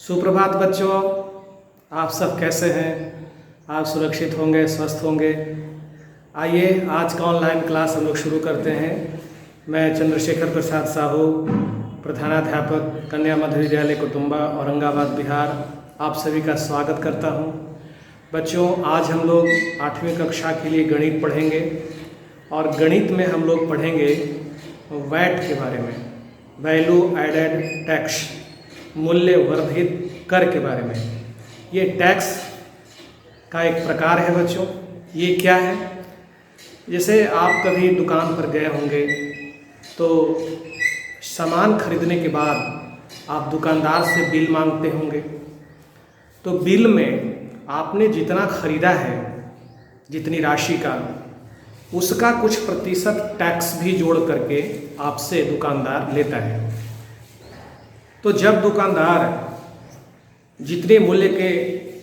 सुप्रभात बच्चों, आप सब कैसे हैं? आप सुरक्षित होंगे, स्वस्थ होंगे। आइए आज का ऑनलाइन क्लास हम लोग शुरू करते हैं। मैं चंद्रशेखर प्रसाद साहू, प्रधानाध्यापक कन्या मध्य विद्यालय कुटुंबा, औरंगाबाद, बिहार, आप सभी का स्वागत करता हूं। बच्चों, आज हम लोग 8वीं कक्षा के लिए गणित पढ़ेंगे और गणित में हम लोग पढ़ेंगे वैट के बारे में, वैल्यू एडेड टैक्स, मूल्य वर्धित कर के बारे में। ये टैक्स का एक प्रकार है बच्चों। ये क्या है? जैसे आप कभी दुकान पर गए होंगे तो सामान खरीदने के बाद आप दुकानदार से बिल मांगते होंगे। तो बिल में आपने जितना खरीदा है, जितनी राशि का, उसका कुछ प्रतिशत टैक्स भी जोड़ करके आपसे दुकानदार लेता है। तो जब दुकानदार जितने मूल्य के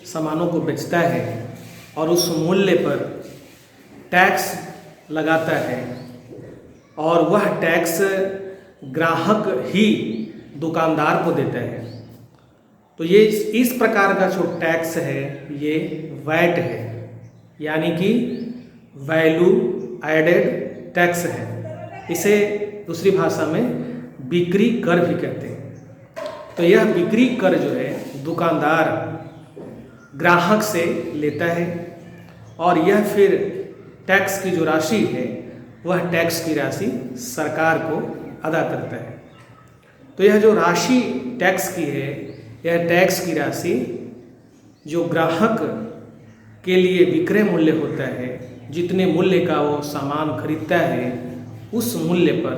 सामानों को बेचता है और उस मूल्य पर टैक्स लगाता है और वह टैक्स ग्राहक ही दुकानदार को देता है, तो ये इस प्रकार का जो टैक्स है ये वैट है, यानी कि वैल्यू एडेड टैक्स है। इसे दूसरी भाषा में बिक्री कर भी कहते हैं। तो यह बिक्री कर जो है दुकानदार ग्राहक से लेता है और यह फिर टैक्स की जो राशि है वह टैक्स की राशि सरकार को अदा करता है। तो यह जो राशि टैक्स की है, यह टैक्स की राशि जो ग्राहक के लिए विक्रय मूल्य होता है, जितने मूल्य का वो सामान खरीदता है, उस मूल्य पर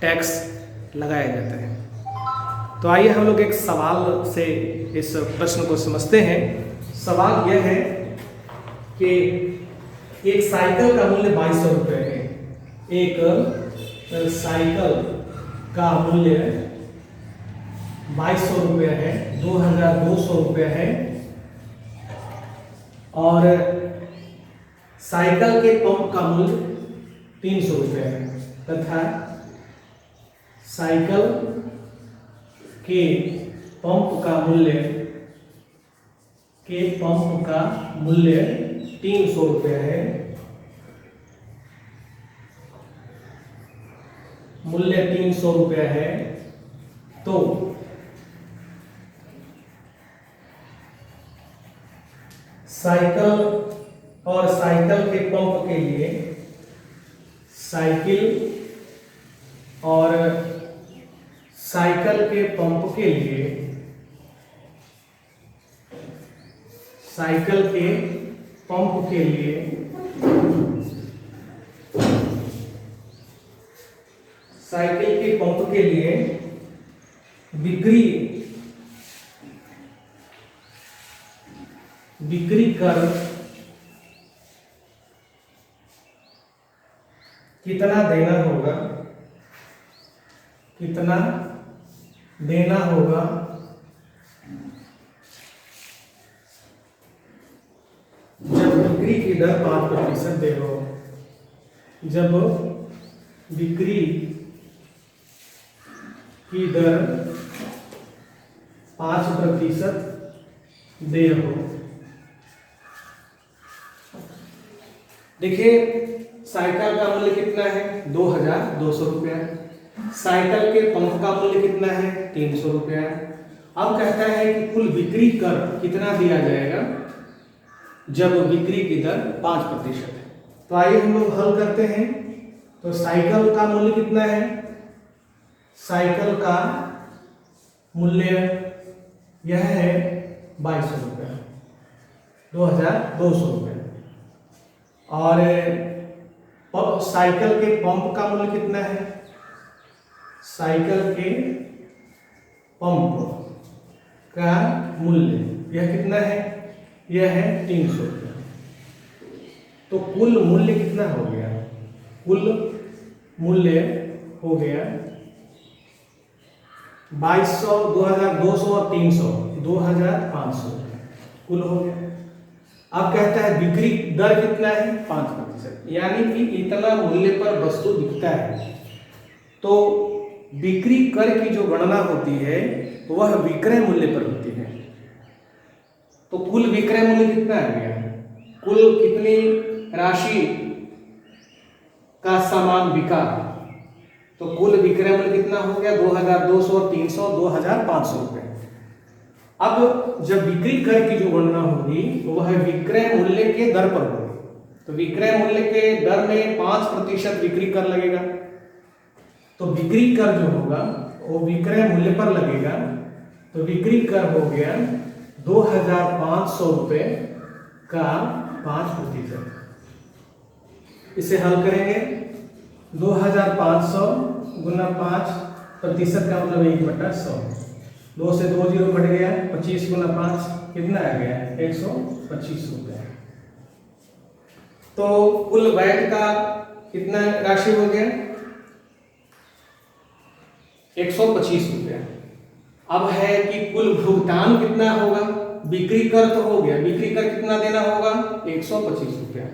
टैक्स लगाया जाता है। तो आइए हम लोग एक सवाल से इस प्रश्न को समझते हैं। सवाल यह है कि एक साइकिल का मूल्य 2200 रुपये है। एक साइकिल का मूल्य 2200 रुपये है, 2200 रुपये है और साइकिल के पंप का मूल्य 300 रुपये है तथा साइकिल के पंप का मूल्य 300 रुपये है। मूल्य 300 रुपये है। तो साइकिल और साइकिल के पंप के लिए साइकिल और साइकिल के पंप के लिए साइकिल के पंप के लिए साइकिल के पंप के लिए बिक्री कर कितना देना होगा जब बिक्री की दर 5% दे हो। जब बिक्री की दर 5% दे हो। देखिए, साइकिल का मूल्य कितना है? 2200 रुपया। साइकिल के पंप का मूल्य कितना है? 300 रुपया। अब कहता है कि कुल बिक्री कर कितना दिया जाएगा जब बिक्री की दर 5% है। तो आइए हम लोग हल करते हैं। तो साइकिल का मूल्य कितना है? साइकिल का मूल्य यह है 2200 रुपया, 2200 रुपया। और साइकिल के पंप का मूल्य कितना है? साइकिल के पंप का मूल्य यह कितना है? यह है 300 रुपया। तो कुल मूल्य कितना हो गया? कुल मूल्य हो गया 2200, 2200 और 300, 2500 कुल हो गया। अब कहता है बिक्री दर कितना है? 5%, यानी कि इतना मूल्य पर वस्तु बिकता है। तो बिक्री कर की जो गणना होती है वह विक्रय मूल्य पर होती है। तो कुल विक्रय मूल्य कितना आ गया, कुल कितनी राशि का सामान बिका, तो कुल विक्रय मूल्य कितना हो गया 2200, 300, 2500 रुपये। अब जब बिक्री कर की जो गणना होगी वह विक्रय मूल्य के दर पर होगी। तो विक्रय मूल्य के दर में 5% बिक्री कर लगेगा। तो बिक्री कर जो होगा वो विक्रय मूल्य पर लगेगा। तो बिक्री कर हो गया 2500 रुपये का 5%। इसे हल करेंगे, 2500 गुना 5% का मतलब 1/100। 2 से 2 जीरो कट गया, 25 गुना 5 कितना आ गया 125 रुपये। तो कुल वैट का कितना राशि हो गया 125 रुपये। अब है कि कुल भुगतान कितना होगा, बिक्री कर तो हो गया, बिक्री कर कितना देना होगा 125 रुपया।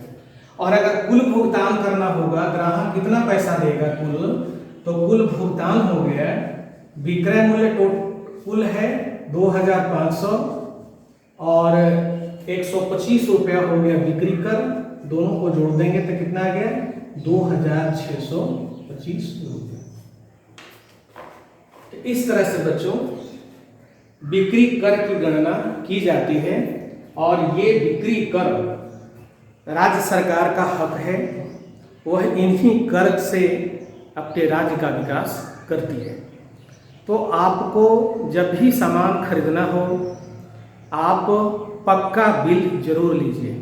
और अगर कुल भुगतान करना होगा, ग्राहक कितना पैसा देगा कुल, तो कुल भुगतान हो गया, विक्रय मूल्य कुल है 2500 और 125 रुपया हो गया बिक्री कर, दोनों को जोड़ देंगे तो कितना आ गया 2625 रुपये। तो इस तरह से बच्चों बिक्री कर की गणना की जाती है और ये बिक्री कर राज्य सरकार का हक है, वह इन्हीं कर से अपने राज्य का विकास करती है। तो आपको जब भी सामान खरीदना हो आप पक्का बिल जरूर लीजिए।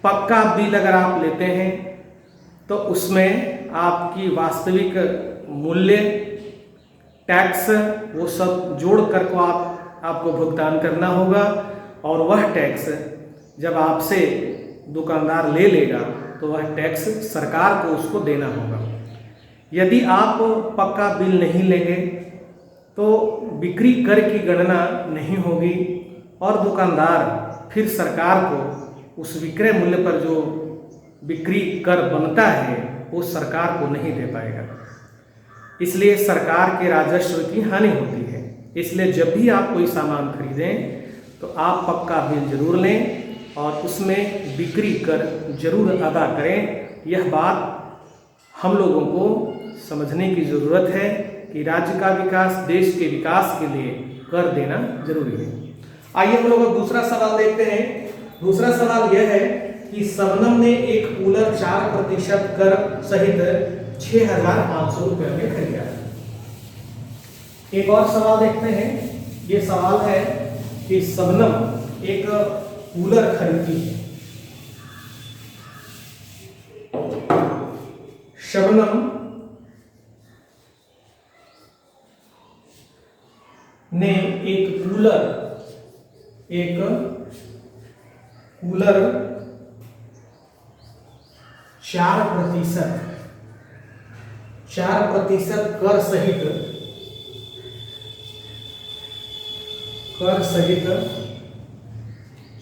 पक्का बिल अगर आप लेते हैं तो उसमें आपकी वास्तविक मूल्य, टैक्स, वो सब जोड़ कर को आपको भुगतान करना होगा। और वह टैक्स जब आपसे दुकानदार ले लेगा तो वह टैक्स सरकार को उसको देना होगा। यदि आप पक्का बिल नहीं लेंगे तो बिक्री कर की गणना नहीं होगी और दुकानदार फिर सरकार को उस विक्रय मूल्य पर जो बिक्री कर बनता है वो सरकार को नहीं दे पाएगा। इसलिए सरकार के राजस्व की हानि होती है। इसलिए जब भी आप कोई सामान खरीदें तो आप पक्का बिल जरूर लें और उसमें बिक्री कर जरूर अदा करें। यह बात हम लोगों को समझने की ज़रूरत है कि राज्य का विकास, देश के विकास के लिए कर देना जरूरी है। आइए हम लोग दूसरा सवाल देखते हैं। दूसरा सवाल यह है कि शबनम ने एक कूलर 4% कर सहित 6500 रुपये में खरीदा। एक और सवाल देखते हैं। ये सवाल है कि शबनम एक कूलर खरीदती है। शबनम ने एक कूलर 4% कर सहित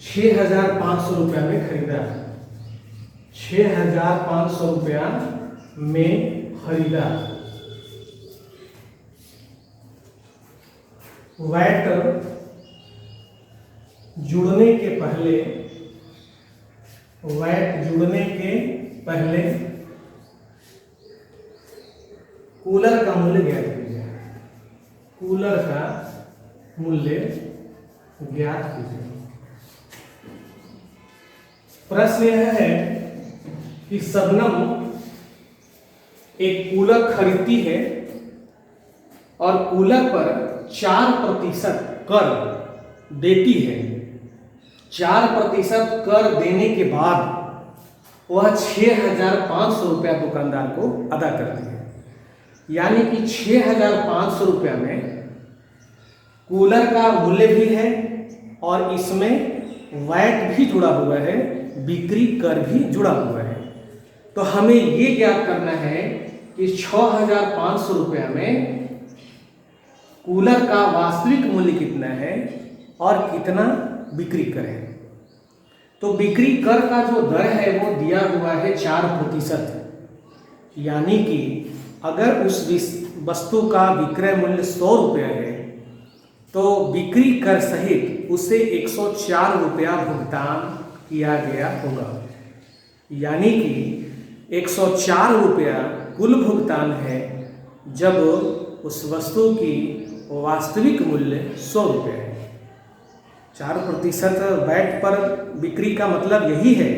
6500 रुपया में खरीदा। 6500 रुपया में खरीदा। वैट जुड़ने के पहले कूलर का मूल्य ज्ञात कीजिए। कूलर का मूल्य ज्ञात कीजिए। प्रश्न यह है कि शबनम एक कूलर खरीदती है और कूलर पर 4% कर देती है। 4% कर देने के बाद वह 6500 रुपया दुकानदार को अदा करती है। यानी कि 6500 रुपया में कूलर का मूल्य भी है और इसमें वैट भी जुड़ा हुआ है, बिक्री कर भी जुड़ा हुआ है। तो हमें ये ज्ञात करना है कि 6500 रुपया में कूलर का वास्तविक मूल्य कितना है और कितना बिक्री कर है। तो बिक्री कर का जो दर है वो दिया हुआ है 4%। यानी कि अगर उस वस्तु का विक्रय मूल्य 100 रुपया है तो बिक्री कर सहित उसे 104 रुपया भुगतान किया गया होगा। यानी कि 104 रुपया कुल भुगतान है जब उस वस्तु की वास्तविक मूल्य 100 रुपये है। 4% वैट पर बिक्री का मतलब यही है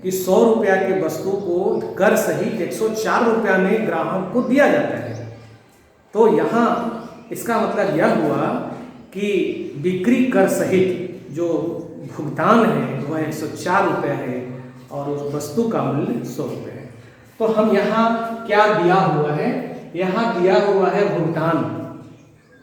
कि 100 रुपया के वस्तु को कर सहित 104 रुपया में ग्राहक को दिया जाता है। तो यहाँ इसका मतलब यह हुआ कि बिक्री कर सहित जो भुगतान है वह 104 रुपया है और उस वस्तु का मूल्य 100 रुपये है। तो हम यहाँ क्या दिया हुआ है, यहाँ दिया हुआ है भुगतान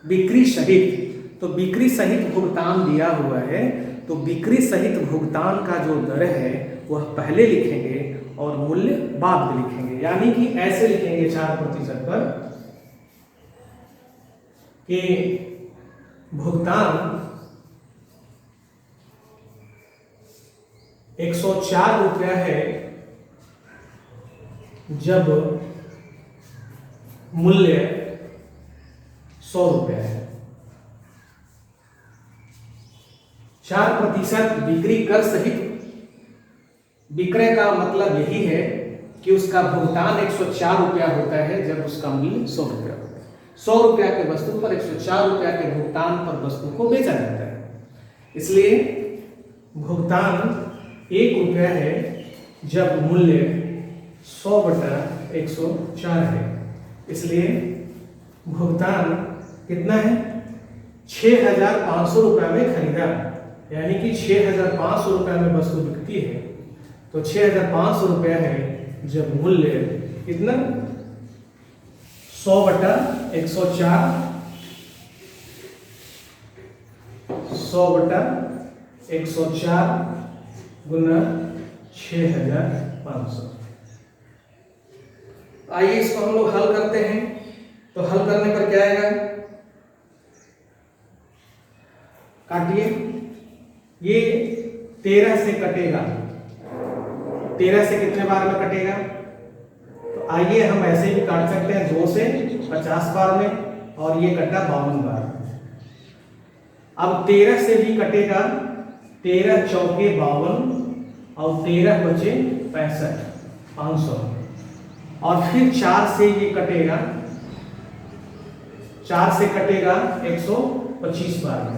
बिक्री सहित। तो बिक्री सहित भुगतान दिया हुआ है तो बिक्री सहित भुगतान का जो दर है वह पहले लिखेंगे और मूल्य बाद में लिखेंगे। यानी कि ऐसे लिखेंगे 4% पर कि भुगतान 104 रुपया है जब मूल्य 100 रुपया है। 4% बिक्री कर सहित विक्रय का मतलब यही है कि उसका भुगतान 104 रुपया होता है जब उसका मूल्य 100 रुपया होता है। 100 रुपया के वस्तु पर 104 रुपया के भुगतान पर वस्तु को बेचा जाता है। इसलिए भुगतान 1 रुपया है जब मूल्य 100/104 है। इसलिए भुगतान कितना है, 6,500 रुपया में खरीदा। यानी कि 6,500 रुपया में वस्तु बिकती है तो 6,500 रुपया है जब मूल्य कितना 100/104 100/104 गुना 6,500। आइए इसको हम लोग हल करते हैं। तो हल करने पर क्या आएगा, काटिए। ये 13 से कटेगा, 13 से कितने बार में कटेगा, तो आइए हम ऐसे भी काट सकते हैं 2 से 50 बार में, और ये कटा 52 बार। अब 13 से भी कटेगा, 13 चौके 52 और 13 बचे 65, 500। और फिर 4 से ये कटेगा, 4 से कटेगा 125 बार में।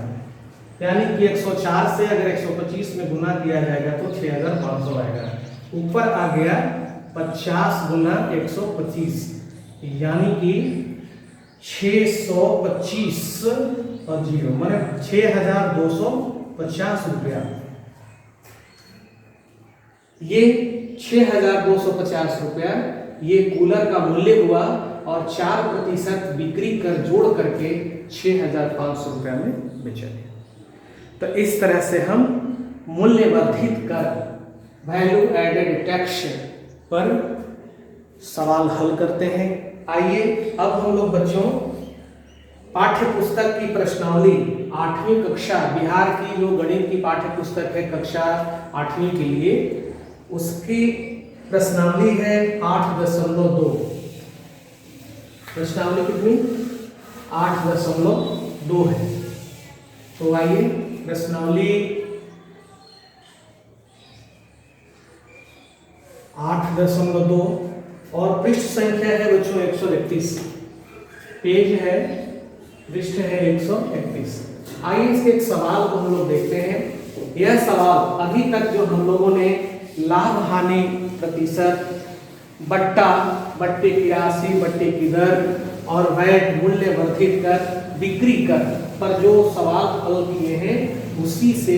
यानी कि 104 से अगर 125 में गुना किया जाएगा तो 6,500 आएगा। ऊपर आ गया 50 गुना 125, यानी कि 625 और 0 माने 6,250 रुपया। ये 6,250 रुपया ये कूलर का मूल्य हुआ और 4% बिक्री कर जोड़ करके 6,500 रुपया में बेचा गया। तो इस तरह से हम मूल्य वर्धित कर वैल्यू एडेड टैक्स पर सवाल हल करते हैं। आइए अब हम लोग बच्चों पाठ्य पुस्तक की प्रश्नावली 8वीं कक्षा बिहार की जो गणित की पाठ्य पुस्तक है कक्षा 8वीं के लिए, उसकी प्रश्नावली है 8.2। प्रश्नावली कितनी 8.2 है। तो आइए प्रश्नावली 8.2 और पृष्ठ संख्या है बच्चों 131, पेज है पृष्ठ है 131। आइए इसके एक सवाल को हम लोग देखते हैं। यह सवाल अभी तक जो हम लोगों ने लाभ हानि प्रतिशत, बट्टा, बट्टे की राशि, बट्टे की दर और वैट मूल्य वर्धित कर, बिक्री कर पर जो सवाल हल किए हैं उसी से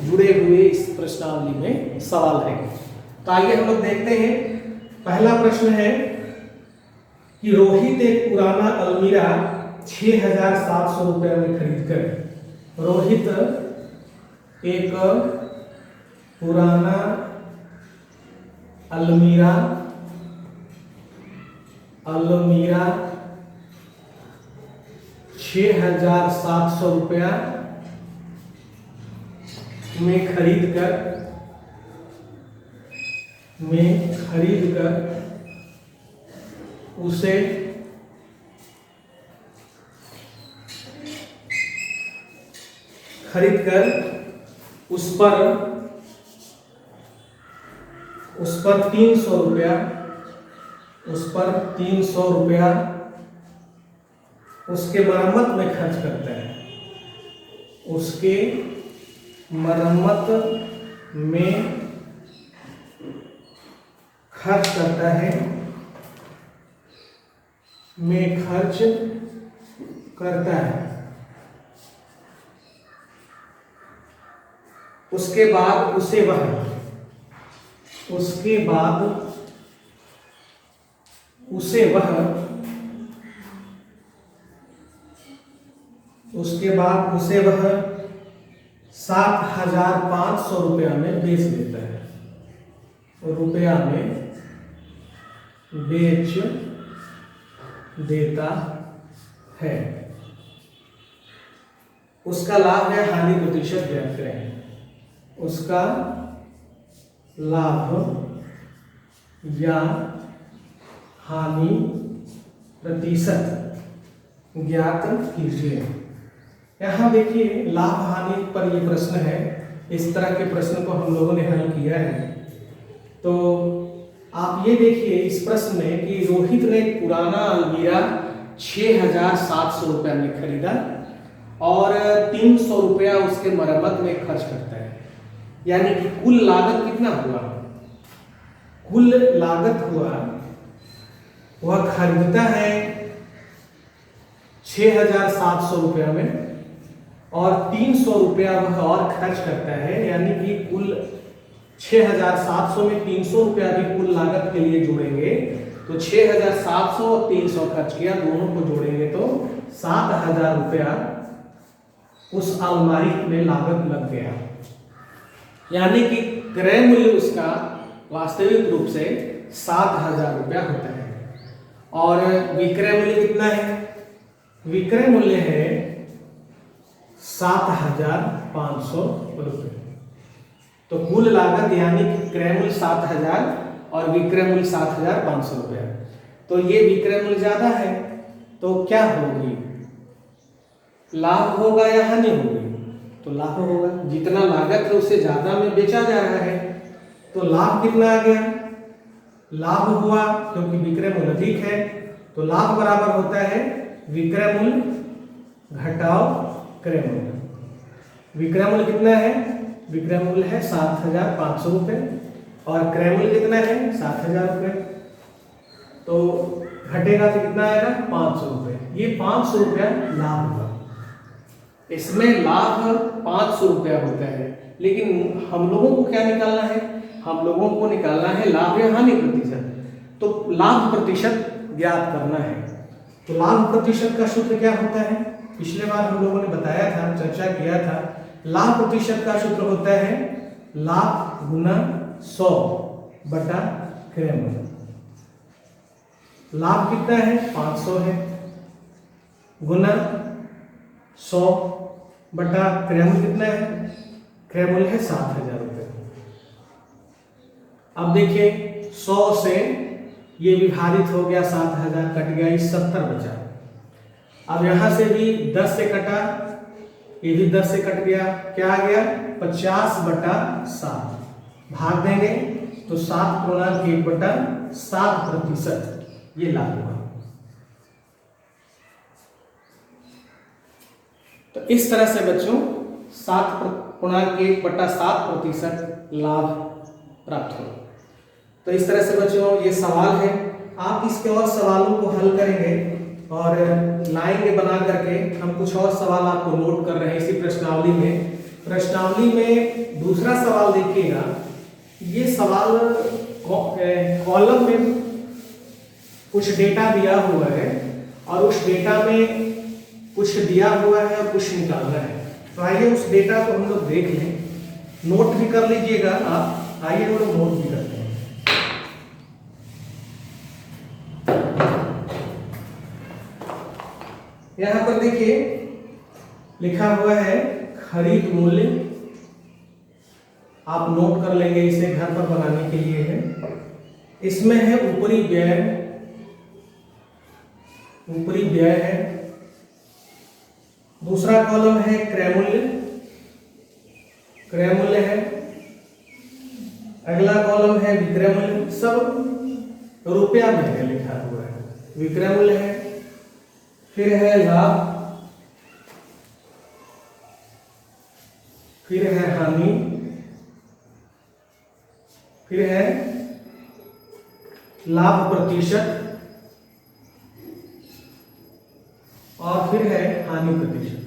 जुड़े हुए इस प्रश्नावली में सवाल है। तो आइए हम लोग देखते हैं। पहला प्रश्न है कि रोहित एक पुराना अलमीरा 6,700 रुपये में खरीद कर, रोहित एक पुराना अलमीरा 6,700 रुपया में खरीद कर उसे खरीद कर उस पर 300 रुपया उसके मरम्मत में खर्च करता है, उसके मरम्मत में खर्च करता है, उसके बाद उसे वह ₹7,500 में बेच देता है, उसका लाभ है हानि प्रतिशत ज्ञात करें। उसका लाभ या हानि प्रतिशत ज्ञात कीजिए। यहाँ देखिए लाभ हानि पर ये प्रश्न है। इस तरह के प्रश्न को हम लोगों ने हल किया है। तो आप ये देखिए इस प्रश्न में कि रोहित ने पुराना अलमीरा 6,700 रुपया में खरीदा और 300 रुपया उसके मरम्मत में खर्च करता है, यानी कि कुल लागत कितना हुआ? कुल लागत हुआ, वह खरीदता है 6,700 रुपया में और 300 रुपया वह और खर्च करता है, यानी कि कुल 6,700 में 300 रुपया भी कुल लागत के लिए जोड़ेंगे तो 6,700 और 300 खर्च किया, दोनों को जोड़ेंगे तो 7,000 रुपया उस अलमारी में लागत लग गया, यानी कि क्रय मूल्य उसका वास्तविक रूप से 7,000 रुपया होता है। और विक्रय मूल्य कितना है? विक्रय मूल्य है 7,500 रुपये। तो कुल लागत यानी कि क्रय मूल्य 7,000 और विक्रय मूल्य 7,500 रुपया। तो ये विक्रय मूल्य ज्यादा है, तो क्या होगी? लाभ होगा या हानि होगी? तो लाभ होगा। जितना लागत है उससे ज्यादा में बेचा जा रहा है, तो लाभ कितना आ गया? लाभ हुआ क्योंकि विक्रय मूल्य अधिक है, तो लाभ बराबर होता है विक्रय मूल्य घटाओ क्रय मूल्य। विक्रय मूल्य कितना है? विक्रय मूल्य है 7,500 रुपये और क्रय मूल्य कितना है? 7,000 रुपये। तो घटेगा तो कितना आएगा? 500 रुपये। ये 500 रुपया लाभ हुआ। इसमें लाभ 500 रुपया होता है, लेकिन हम लोगों को क्या निकालना है? हम लोगों को निकालना है लाभ या हानि प्रतिशत। तो लाभ प्रतिशत ज्ञात करना है। तो लाभ प्रतिशत का सूत्र क्या होता है? पिछले बार हम लोगों ने बताया था, चर्चा किया था। लाभ प्रतिशत का सूत्र होता है लाभ गुना 100 बटा क्रय मूल्य। लाभ कितना है? 500 है, गुना 100 बटा क्रय मूल्य कितना है? क्रय मूल्य है 7,000 रुपये। अब देखिए 100 से ये विभाजित हो गया, 7,000 कट गया, 70 बचा। अब यहां से भी 10 से कटा, ये भी 10 से कट गया, क्या आ गया? 50/7 भाग देंगे तो 7.1/7% ये लाभ हुआ। तो इस तरह से बच्चों 7.1/7% लाभ प्राप्त हो। तो इस तरह से बच्चों ये सवाल है। आप इसके और सवालों को हल करेंगे और लाएंगे बना करके। हम कुछ और सवाल आपको नोट कर रहे हैं इसी प्रश्नावली में। प्रश्नावली में दूसरा सवाल देखिएगा। ये सवाल कॉलम में कुछ डेटा दिया हुआ है और उस डेटा में कुछ दिया हुआ है और कुछ निकालना है। तो आइए उस डेटा को हम लोग देख लें, नोट भी कर लीजिएगा आप। आइए हम लोग नोट भी करते हैं। यहां पर देखिए लिखा हुआ है खरीद मूल्य। आप नोट कर लेंगे, इसे घर पर बनाने के लिए है। इसमें है ऊपरी व्यय है। दूसरा कॉलम है क्रय मूल्य क्रय मूल्य है, अगला कॉलम है विक्रय मूल्य, सब रुपया में है लिखा हुआ है, विक्रय मूल्य है, फिर है लाभ, फिर है हानि, फिर है लाभ प्रतिशत और फिर है हानि प्रतिशत।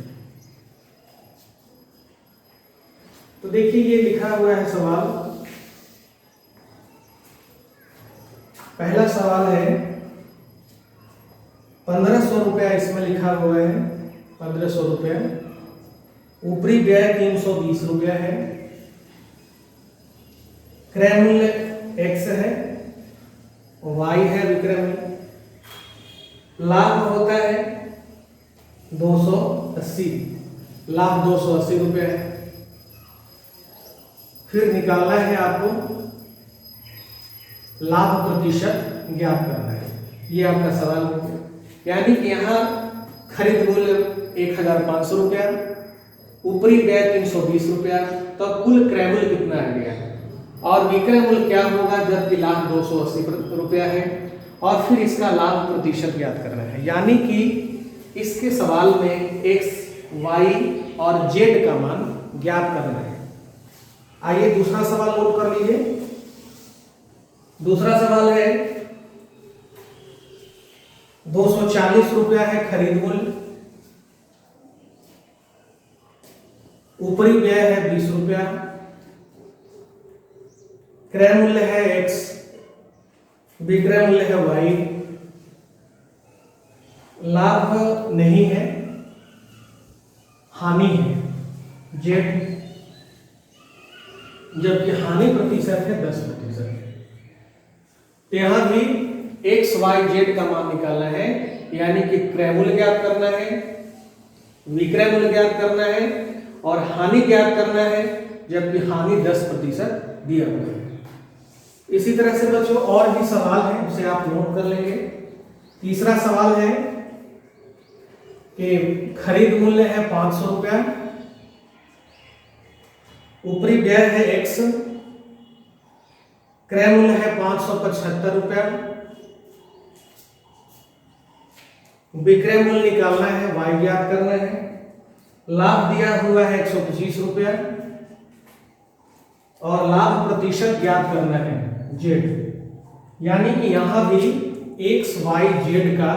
तो देखिए ये लिखा हुआ है सवाल। पहला सवाल है 1500 रुपया इसमें लिखा हुआ है, 1500 रुपया। ऊपरी व्यय 320 रुपया है। क्रय मूल्य x है, y है विक्रय मूल्य। लाभ होता है 280, लाभ 280 रुपये है। फिर निकालना है आपको लाभ प्रतिशत ज्ञात करना है, ये आपका सवाल हो गया। यानी कि यहाँ खरीद मूल्य 1500 रुपया, ऊपरी व्यय 320 रुपया, तो कुल क्रय मूल्य कितना आ गया और विक्रय मूल्य क्या होगा जबकि लाभ 280 रुपया है, और फिर इसका लाभ प्रतिशत ज्ञात करना है। यानी कि इसके सवाल में x, y और z का मान ज्ञात करना है। आइए दूसरा सवाल नोट कर लीजिए। दूसरा सवाल है 240 रुपया है खरीद मूल्य, ऊपरी व्यय है 20 रुपया, क्रय मूल्य है x, विक्रय मूल्य है y, लाभ नहीं है, हानि है z, जबकि हानि प्रतिशत है 10%। तो यहां भी x, y, z का मान निकालना है, यानी कि क्रय मूल्य ज्ञात करना है, विक्रय मूल्य ज्ञात करना है और हानि ज्ञात करना है, जबकि हानि 10% दिया हुआ है। इसी तरह से बच्चों और भी सवाल है, उसे आप नोट कर लेंगे। तीसरा सवाल है कि खरीद मूल्य है 500 रुपया, ऊपरी व्यय है x, क्रय मूल्य है 575 रुपया, विक्रय मूल्य निकालना है, y ज्ञात करना है, लाभ दिया हुआ है 125 रुपया और लाभ प्रतिशत ज्ञात करना है z। यानी कि यहां भी x, y, z का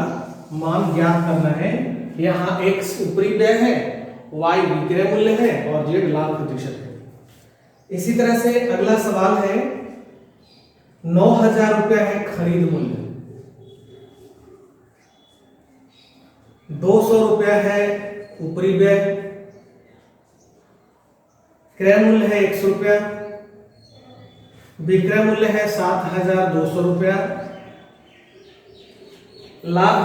मान ज्ञात करना है। यहाँ x ऊपरी व्यय है, y विक्रय मूल्य है और z लाभ प्रतिशत है। इसी तरह से अगला सवाल है 9000 रुपया है खरीद मूल्य, 200 रुपया है ऊपरी व्यय, क्रय मूल्य है 100 रुपया, विक्रय मूल्य है 7200 रुपया, लाभ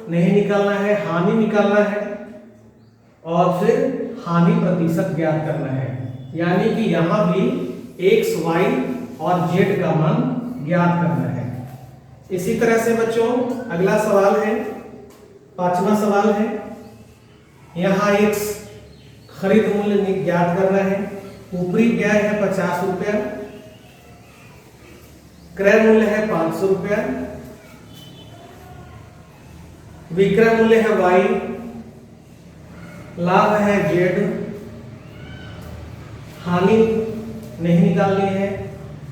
नहीं निकालना है, हानि निकालना है और फिर हानि प्रतिशत ज्ञात करना है। यानी कि यहां भी x, y और z का मान ज्ञात करना है। इसी तरह से बच्चों अगला सवाल है, पांचवा सवाल है, यहाँ x खरीद मूल्य ज्ञात करना है, ऊपरी व्यय है 50 रुपया, क्रय मूल्य है 500 रुपया, विक्रय मूल्य है y, लाभ है z, हानि नहीं निकालनी है,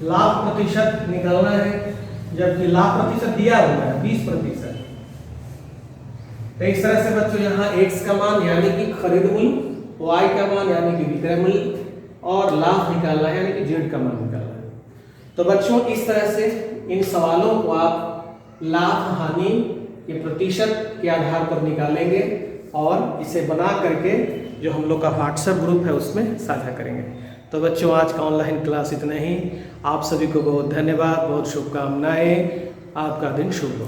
लाभ प्रतिशत निकालना है, जबकि लाभ प्रतिशत दिया हुआ है 20%। तो इस तरह से बच्चों यहाँ x का मान यानी कि खरीद मूल्य, y का मान यानी कि विक्रय मूल्य और लाभ निकालना है यानी कि z का मान निकालना है। तो बच्चों इस तरह से इन सवालों को आप लाभ हानि के प्रतिशत के आधार पर निकालेंगे और इसे बना करके जो हम लोग का व्हाट्सएप ग्रुप है उसमें साझा करेंगे। तो बच्चों आज का ऑनलाइन क्लास इतना ही। आप सभी को बहुत धन्यवाद, बहुत शुभकामनाएं। आपका दिन शुभ हो।